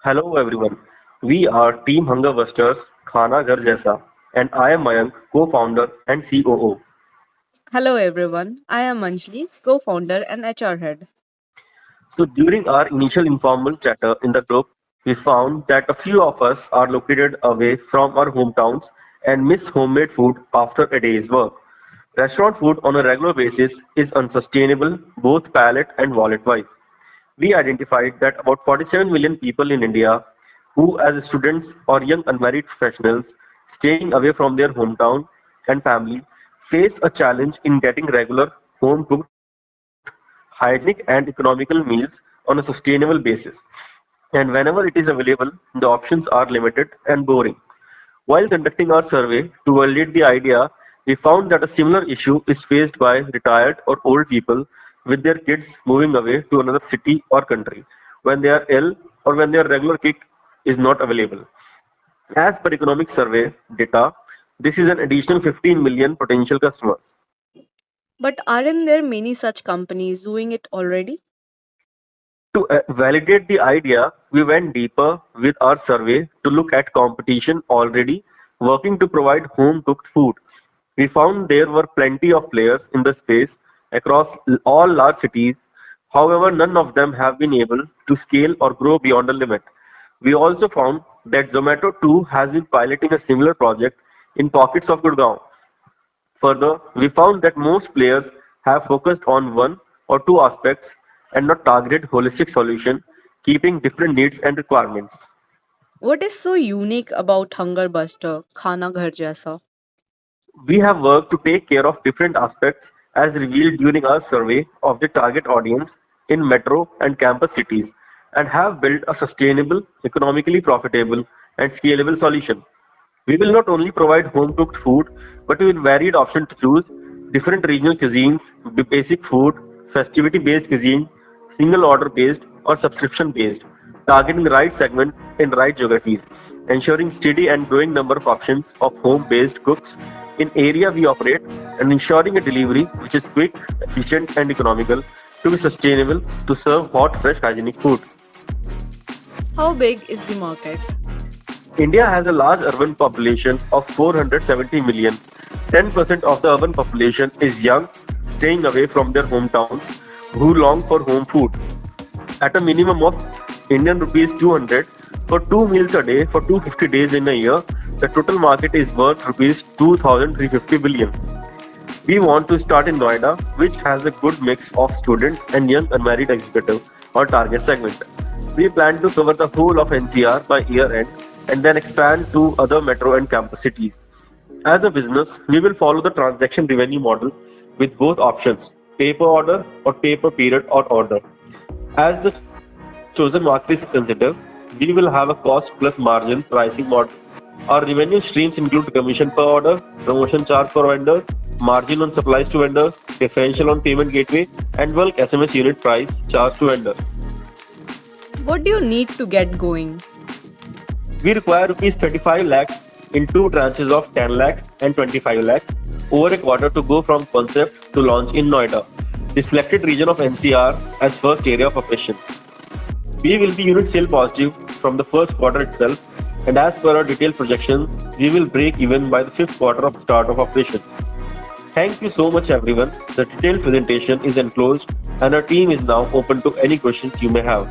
Hello everyone. We are Team Hunger Busters, Khana Ghar Jaisa, and I am Mayank, co-founder and COO. Hello everyone, I am Anjali, co-founder and HR head. So during our initial informal chatter in the group, we found that a few of us are located away from our hometowns and miss homemade food after a day's work. Restaurant food on a regular basis is unsustainable, both palate and wallet-wise. We identified that about 47 million people in India who, as students or young unmarried professionals staying away from their hometown and family, face a challenge in getting regular, home cooked, hygienic, and economical meals on a sustainable basis. And whenever it is available, the options are limited and boring. While conducting our survey to validate the idea, we found that a similar issue is faced by retired or old people with their kids moving away to another city or country when they are ill or when their regular kick is not available. As per economic survey data, this is an additional 15 million potential customers. But aren't there many such companies doing it already? To validate the idea, we went deeper with our survey to look at competition already working to provide home cooked food. We found there were plenty of players in the space across all large cities. However, none of them have been able to scale or grow beyond a limit. We also found that Zomato too has been piloting a similar project in pockets of Gurgaon. Further, we found that most players have focused on one or two aspects and not targeted holistic solution, keeping different needs and requirements. What is so unique about Hunger Buster, Khana Ghar Jaisa? We have worked to take care of different aspects as revealed during our survey of the target audience in metro and campus cities and have built a sustainable, economically profitable, and scalable solution. We will not only provide home cooked food, but with varied options to choose different regional cuisines, basic food, festivity based cuisine, single order based, or subscription based, targeting the right segment in right geographies, ensuring steady and growing number of options of home based cooks in area we operate, and ensuring a delivery which is quick, efficient, and economical to be sustainable to serve hot, fresh, hygienic food. How big is the market? India has a large urban population of 470 million. 10% of the urban population is young, staying away from their hometowns, who long for home food. At a minimum of Indian rupees 200 for two meals a day for 250 days in a year, the total market is worth rupees 2,350 billion. We want to start in Noida, which has a good mix of student and young unmarried executive or target segment. We plan to cover the whole of NCR by year end and then expand to other metro and campus cities. As a business, we will follow the transaction revenue model with both options, pay per order or pay per period or order. As the chosen market is sensitive, we will have a cost plus margin pricing model. Our revenue streams include commission per order, promotion charge for vendors, margin on supplies to vendors, differential on payment gateway, and bulk SMS unit price charged to vendors. What do you need to get going? We require rupees 35 lakhs in two tranches of 10 lakhs and 25 lakhs over a quarter to go from concept to launch in Noida, the selected region of NCR as first area of operations. We will be unit sale positive from the first quarter itself, and as per our detailed projections, we will break even by the fifth quarter of start of operations. Thank you so much everyone. The detailed presentation is enclosed and our team is now open to any questions you may have.